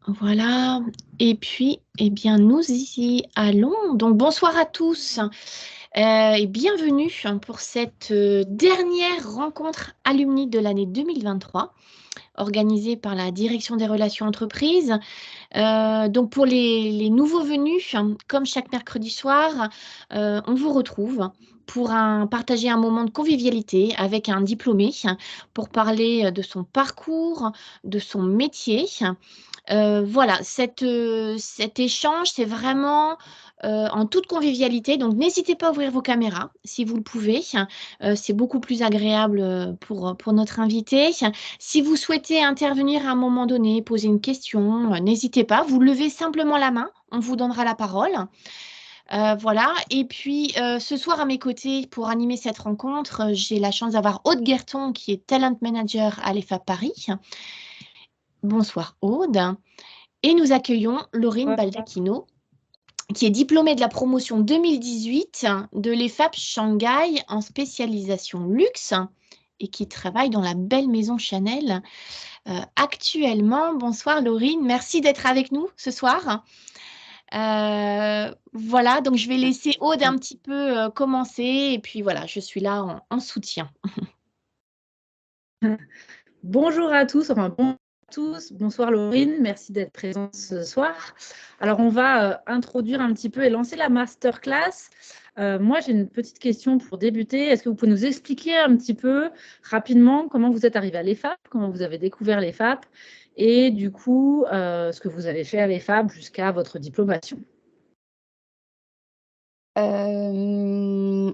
Voilà. Et puis, eh bien, nous y allons. Donc, bonsoir à tous et bienvenue pour cette dernière rencontre alumni de l'année 2023, organisée par la Direction des relations entreprises. Donc, pour les nouveaux venus, comme chaque mercredi soir, on vous retrouve pour partager un moment de convivialité avec un diplômé pour parler de son parcours, de son métier. Voilà, cet échange, c'est vraiment en toute convivialité. Donc, n'hésitez pas à ouvrir vos caméras si vous le pouvez. C'est beaucoup plus agréable pour notre invité. Si vous souhaitez intervenir à un moment donné, poser une question, n'hésitez pas. Vous levez simplement la main. On vous donnera la parole. Voilà. Et puis, ce soir, à mes côtés, pour animer cette rencontre, j'ai la chance d'avoir Aude Guerton, qui est Talent Manager à l'EFA Paris. Bonsoir, Aude. Et nous accueillons Laurine Baldacchino, qui est diplômée de la promotion 2018 de l'EFAP Shanghai en spécialisation luxe et qui travaille dans la belle maison Chanel actuellement. Bonsoir Laurine, merci d'être avec nous ce soir. Voilà, donc je vais laisser Aude un petit peu commencer et puis voilà, je suis là en soutien. Bonjour à tous, bonjour à tous, bonsoir Laurine, merci d'être présente ce soir. Alors on va introduire un petit peu et lancer la masterclass. Moi j'ai une petite question pour débuter. Est-ce que vous pouvez nous expliquer un petit peu rapidement comment vous êtes arrivé à l'EFAP, comment vous avez découvert l'EFAP et du coup ce que vous avez fait à l'EFAP jusqu'à votre diplomation?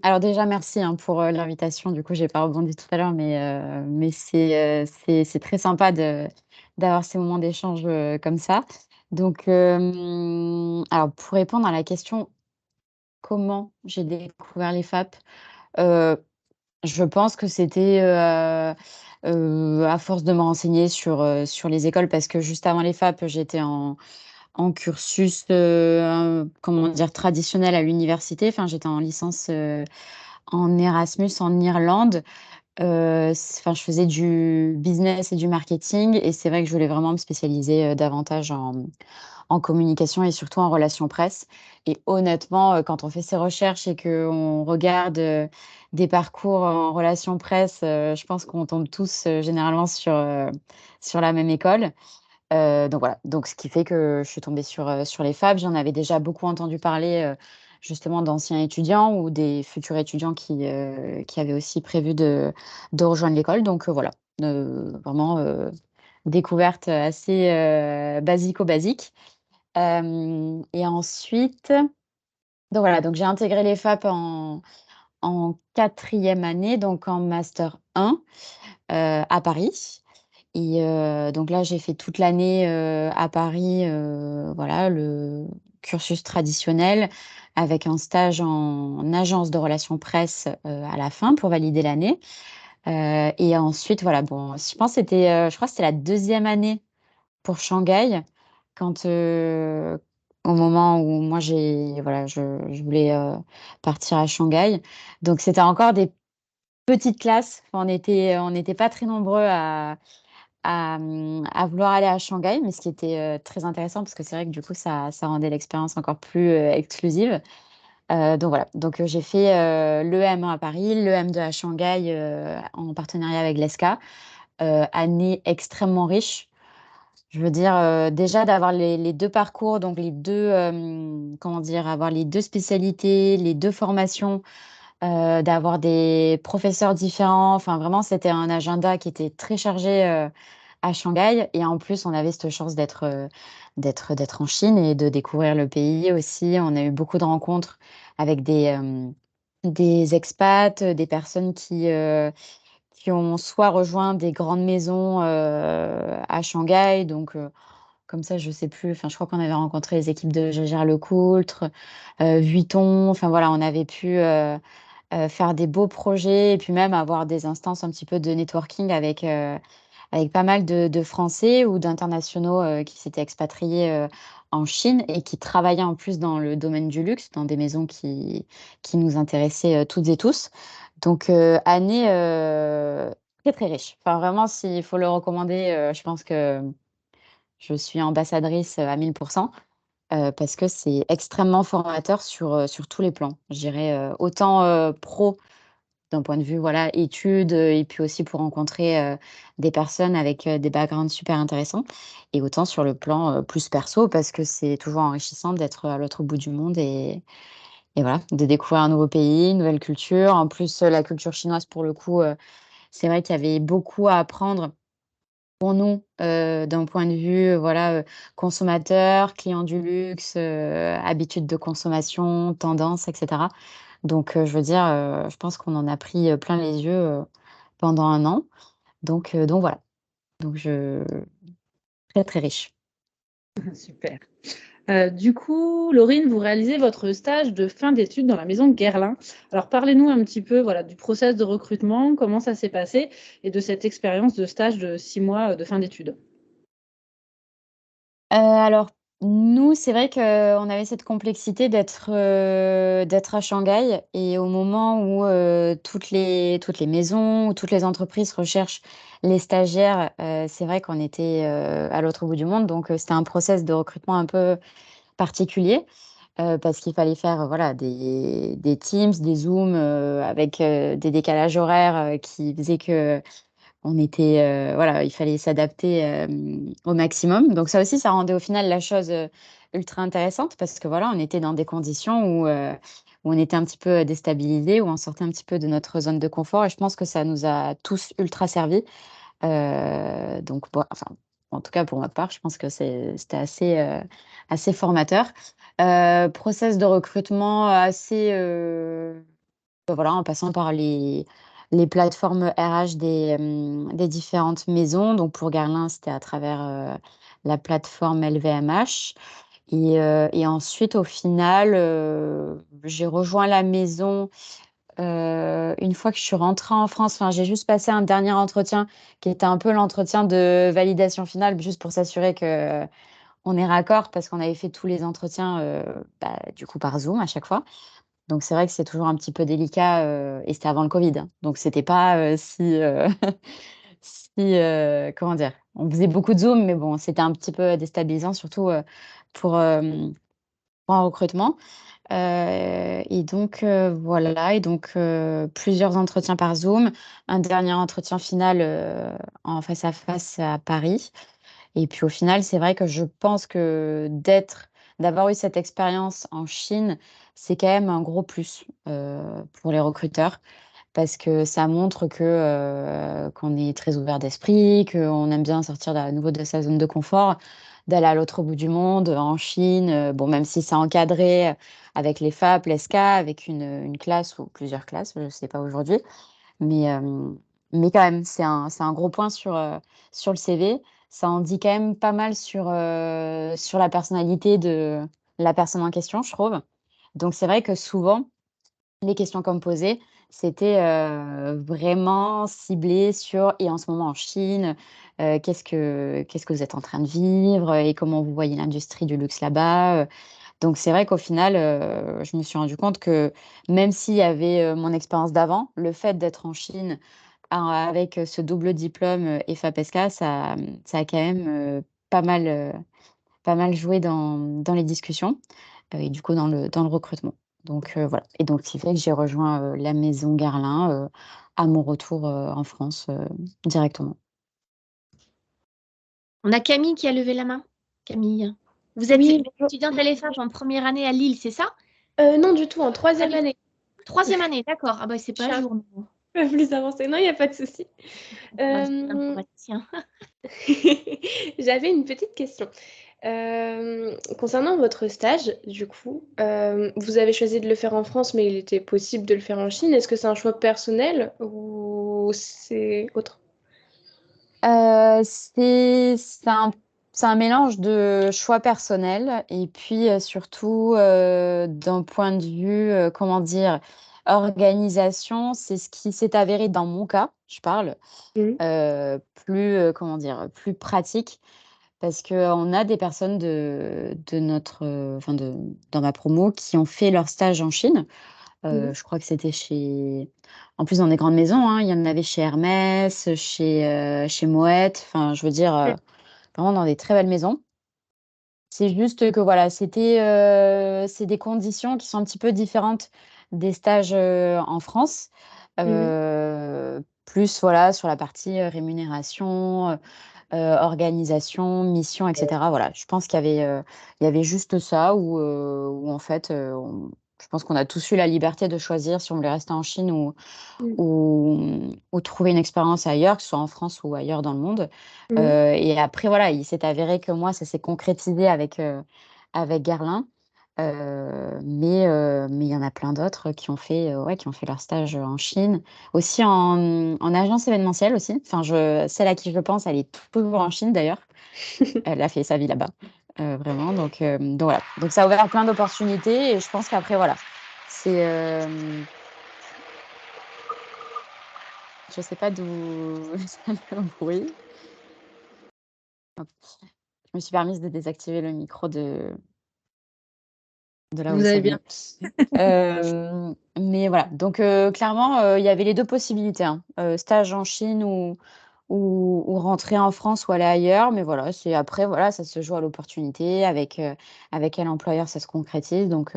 Alors déjà, merci pour l'invitation. Du coup, j'ai pas rebondi tout à l'heure, mais c'est très sympa d'avoir ces moments d'échange comme ça. Donc, alors pour répondre à la question, comment j'ai découvert les FAP, euh, je pense que c'était à force de me renseigner sur les écoles, parce que juste avant les FAP, j'étais en cursus, comment dire, traditionnel à l'université. Enfin, j'étais en licence en Erasmus en Irlande. Enfin, je faisais du business et du marketing, et c'est vrai que je voulais vraiment me spécialiser davantage en communication et surtout en relations presse. Et honnêtement, quand on fait ses recherches et qu'on regarde des parcours en relations presse, je pense qu'on tombe tous généralement sur la même école. Donc voilà, donc ce qui fait que je suis tombée sur les FAP. J'en avais déjà beaucoup entendu parler, justement d'anciens étudiants ou des futurs étudiants qui avaient aussi prévu de rejoindre l'école. Donc voilà, vraiment découverte assez basico-basique. Et ensuite, donc voilà, donc j'ai intégré les FAP en 4e année, donc en master 1 à Paris. Et donc là, j'ai fait toute l'année à Paris, voilà, le cursus traditionnel avec un stage en agence de relations presse à la fin pour valider l'année. Et ensuite, voilà, bon, je pense que je crois que c'était la 2e année pour Shanghai, quand, au moment où moi voilà, je voulais partir à Shanghai. Donc c'était encore des petites classes. Enfin, on n'était pas très nombreux à vouloir aller à Shanghai, mais ce qui était très intéressant, parce que c'est vrai que du coup, ça rendait l'expérience encore plus exclusive. Donc voilà, donc j'ai fait l'EM1 à Paris, l'EM2 à Shanghai en partenariat avec l'ESCA. Année extrêmement riche. Je veux dire, déjà d'avoir les deux parcours, donc les deux, comment dire, avoir les deux spécialités, les deux formations, d'avoir des professeurs différents. Enfin, vraiment, c'était un agenda qui était très chargé à Shanghai. Et en plus, on avait cette chance d'être en Chine et de découvrir le pays aussi. On a eu beaucoup de rencontres avec des expats, des personnes qui ont soit rejoint des grandes maisons à Shanghai. Donc, comme ça, je sais plus. Enfin, je crois qu'on avait rencontré les équipes de Jaeger-LeCoultre, Vuitton. Enfin, voilà, on avait pu faire des beaux projets et puis même avoir des instances un petit peu de networking avec pas mal de Français ou d'internationaux qui s'étaient expatriés en Chine et qui travaillaient en plus dans le domaine du luxe, dans des maisons qui nous intéressaient toutes et tous. Donc, année très, très riche. Enfin, vraiment, s'il faut le recommander, je suis ambassadrice à 1000%, parce que c'est extrêmement formateur sur tous les plans. Je dirais autant pro d'un point de vue voilà, études, et puis aussi pour rencontrer des personnes avec des backgrounds super intéressants, et autant sur le plan plus perso, parce que c'est toujours enrichissant d'être à l'autre bout du monde et voilà, de découvrir un nouveau pays, une nouvelle culture. En plus, la culture chinoise, pour le coup, c'est vrai qu'il y avait beaucoup à apprendre pour nous, d'un point de vue, voilà, consommateur, client du luxe, habitudes de consommation, tendances, et cetera. Donc, je veux dire, je pense qu'on en a pris, plein les yeux, pendant 1 an. Donc voilà. Donc je très, très riche. Super. Du coup, Laurine, vous réalisez votre stage de fin d'études dans la maison Guerlain. Alors, parlez-nous un petit peu voilà, du process de recrutement, comment ça s'est passé et de cette expérience de stage de 6 mois de fin d'études. Alors nous, c'est vrai qu'on avait cette complexité d'être à Shanghai, et au moment où, toutes les maisons ou toutes les entreprises recherchent les stagiaires, c'est vrai qu'on était, à l'autre bout du monde. Donc, c'était un process de recrutement un peu particulier, parce qu'il fallait faire, voilà, des Teams, des Zooms, avec, des décalages horaires, qui faisaient que on était, voilà, il fallait s'adapter, au maximum. Donc ça aussi, ça rendait au final la chose, ultra intéressante, parce que voilà, on était dans des conditions où on était un petit peu déstabilisés, où on sortait un petit peu de notre zone de confort, et je pense que ça nous a tous ultra servi. Donc bon, enfin, en tout cas pour ma part, je pense que c'était assez formateur. Process de recrutement assez, voilà, en passant par les plateformes RH des différentes maisons. Donc pour Guerlain, c'était à travers, la plateforme LVMH, et ensuite au final, j'ai rejoint la maison, une fois que je suis rentrée en France. Enfin, j'ai juste passé un dernier entretien qui était un peu l'entretien de validation finale, juste pour s'assurer qu'on est raccord, parce qu'on avait fait tous les entretiens, du coup par Zoom à chaque fois. Donc c'est vrai que c'est toujours un petit peu délicat, et c'était avant le covid, hein. Donc c'était pas, si, comment dire? On faisait beaucoup de Zoom, mais bon, c'était un petit peu déstabilisant, surtout, pour, pour un recrutement. Et donc, voilà, et donc, plusieurs entretiens par Zoom, un dernier entretien final, en face à face à Paris. Et puis au final, c'est vrai que je pense que d'avoir eu cette expérience en Chine, c'est quand même un gros plus, pour les recruteurs, parce que ça montre qu'on est très ouvert d'esprit, qu'on aime bien sortir à nouveau de sa zone de confort, d'aller à l'autre bout du monde, en Chine. Bon, même si c'est encadré, avec les FAP, l'ESCA, avec une classe ou plusieurs classes, je ne sais pas aujourd'hui. Mais, mais quand même, c'est un gros point sur le CV. Ça en dit quand même pas mal sur la personnalité de la personne en question, je trouve. Donc c'est vrai que souvent, les questions qu'on me posait, c'était, vraiment ciblé sur: «Et en ce moment en Chine, qu'est-ce que vous êtes en train de vivre, et comment vous voyez l'industrie du luxe là-bas?» Donc c'est vrai qu'au final, je me suis rendu compte que même s'il y avait, mon expérience d'avant, le fait d'être en Chine, avec, ce double diplôme, EFA-PESCA, ça a quand même, pas mal joué dans les discussions, et du coup dans le recrutement. Donc, voilà, et donc ce qui fait que j'ai rejoint, la maison Guerlain, à mon retour, en France, directement. On a Camille qui a levé la main. Camille, vous êtes Oui, bonjour. étudiante à l'EFAGE en première année à Lille, c'est ça? Non, du tout, en troisième Allez. année. Troisième année, d'accord. Ah bah c'est Je pas suis à un jour, non. peu plus avancée. Non, il n'y a pas de souci. Moi, je suis Euh, informaticien. J'avais une petite question. Concernant votre stage, du coup, vous avez choisi de le faire en France, mais il était possible de le faire en Chine. Est-ce que c'est un choix personnel ou c'est autre? C'est un mélange de choix personnels, et puis, surtout, d'un point de vue, comment dire? Organisation. C'est ce qui s'est avéré dans mon cas, je parle, Mhm. plus, comment dire? Plus pratique, parce qu'on a des personnes de notre, enfin dans ma promo, qui ont fait leur stage en Chine. Mhm. Je crois que c'était en plus dans des grandes maisons, hein. Il y en avait chez Hermès, chez Moët, enfin je veux dire, vraiment dans des très belles maisons. C'est juste que voilà, c'est des conditions qui sont un petit peu différentes des stages, en France. Plus voilà, sur la partie, rémunération, organisation, mission et cetera. Voilà, je pense qu'il y avait juste ça où en fait, je pense qu'on a tous eu la liberté de choisir si on voulait rester en Chine Mm. ou trouver une expérience ailleurs, que ce soit en France ou ailleurs dans le monde. Mhm. Et après, voilà, il s'est avéré que moi, ça s'est concrétisé avec Guerlain. Mais il y en a plein d'autres ouais, qui ont fait leur stage en Chine. Aussi en agence événementielle aussi. Enfin, celle à qui je pense, elle est toujours en Chine d'ailleurs. Elle a fait sa vie là-bas. Vraiment. Donc voilà. Donc ça a ouvert plein d'opportunités et je pense qu'après, voilà. C'est. Je sais pas d'où vient le bruit. Hop. Je me suis permise de désactiver le micro de là où Vous il avez bien. s'allumait. Mais voilà, donc clairement, il y avait les 2 possibilités, hein, stage en Chine ou rentrer en France ou aller ailleurs. Mais voilà, c'est après voilà, ça se joue à l'opportunité avec quel employeur ça se concrétise. Donc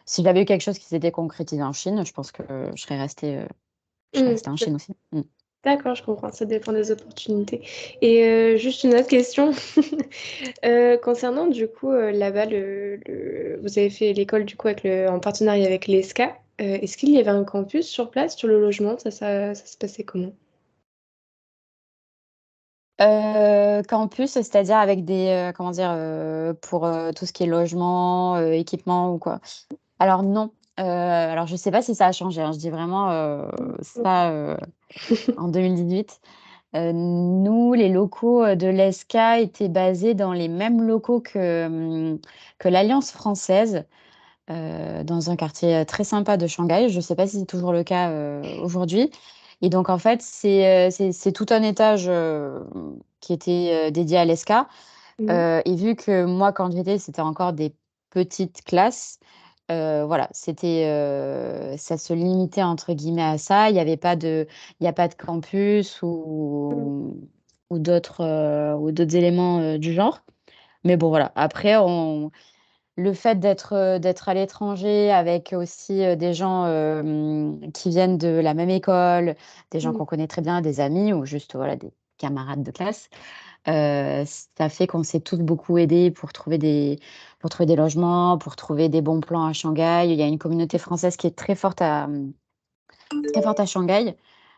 si j'avais eu quelque chose qui s'était concrétisé en Chine, je pense que je serais Mm. restée en Chine aussi. Mmh. D'accord, je comprends, ça dépend des opportunités. Et juste une autre question. Concernant du coup là-bas, vous avez fait l'école du coup en partenariat avec l'ESCA. Est-ce qu'il y avait un campus sur place, sur le logement? Ça se passait comment? Campus, c'est-à-dire avec des, comment dire? Pour, tout ce qui est logement, équipement ou quoi? Alors non, alors je sais pas si ça a changé, hein, je dis vraiment, ça, en 2018. Nous, les locaux, de l'ESCA étaient basés dans les mêmes locaux que l'Alliance française, dans un quartier, très sympa de Shanghai. Je sais pas si c'est toujours le cas, aujourd'hui. Et donc en fait, c'est tout un étage, qui était, dédié à l'ESCA. Mhm. Et vu que moi, quand j'étais, c'était encore des petites classes, voilà, ça se limitait entre guillemets à ça. Il y a pas de campus ou d'autres éléments, du genre. Mais bon, voilà. Après, le fait d'être à l'étranger avec aussi, des gens, qui viennent de la même école, des gens Mhm. qu'on connaît très bien, des amis ou juste, voilà, des camarades de classe. Ça fait qu'on s'est tous beaucoup aidés pour trouver des logements, pour trouver des bons plans à Shanghai. Il y a une communauté française qui est très forte à Shanghai.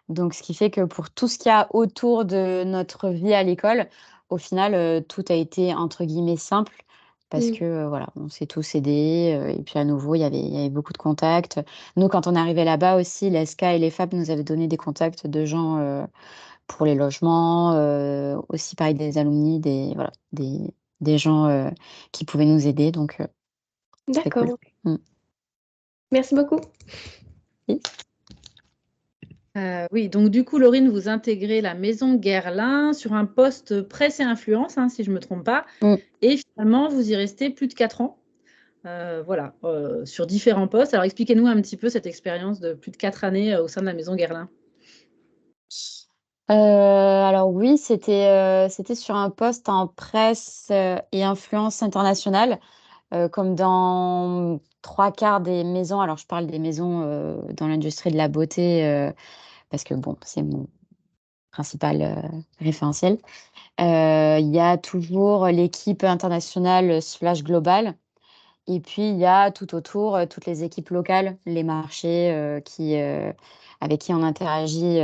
Donc ce qui fait que pour tout ce qu'il y a autour de notre vie à l'école, au final, tout a été entre guillemets «simple» parce Mhm. que, voilà, on s'est tous aidés, et puis à nouveau, il y avait beaucoup de contacts. Nous, quand on est arrivés là-bas aussi, l'ESCA et les FAP nous avaient donné des contacts de gens, pour les logements, aussi pareil des alumni, voilà, des gens, qui pouvaient nous aider donc c'était cool. D'accord, Mmh. merci beaucoup. Oui. Oui, donc du coup, Laurine, vous intégrez la maison Guerlain sur un poste presse et influence, hein, si je ne me trompe pas. Mmh. Et finalement, vous y restez plus de 4 ans. Voilà, sur différents postes. Alors expliquez-nous un petit peu cette expérience de plus de 4 années, au sein de la maison Guerlain. Alors oui, c'était sur un poste en presse, et influence internationale, comme dans 3/4 des maisons. Alors je parle des maisons, dans l'industrie de la beauté, parce que bon, c'est mon principal, référentiel. Il y a toujours l'équipe internationale slash globale et puis il y a tout autour, toutes les équipes locales, les marchés, avec qui on interagit,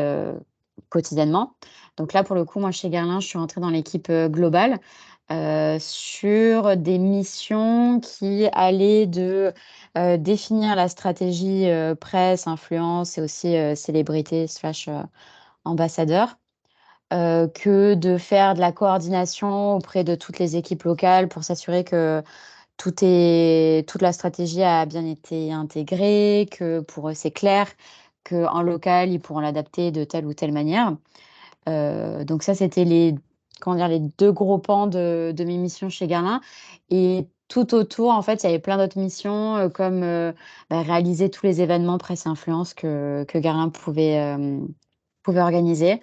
quotidiennement. Donc là, pour le coup, moi, chez Guerlain, je suis entrée dans l'équipe, globale, sur des missions qui allaient de, définir la stratégie, presse, influence et aussi, célébrité slash, ambassadeur. Que de faire de la coordination auprès de toutes les équipes locales pour s'assurer que toute la stratégie a bien été intégrée, que pour eux c'est clair, qu'en local, ils pourront l'adapter de telle ou telle manière. Donc ça, c'était comment dire? Les 2 gros pans de mes missions chez Guerlain et tout autour, en fait, il y avait plein d'autres missions, comme, réaliser tous les événements presse influence que Guerlain pouvait organiser.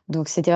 Donc c'était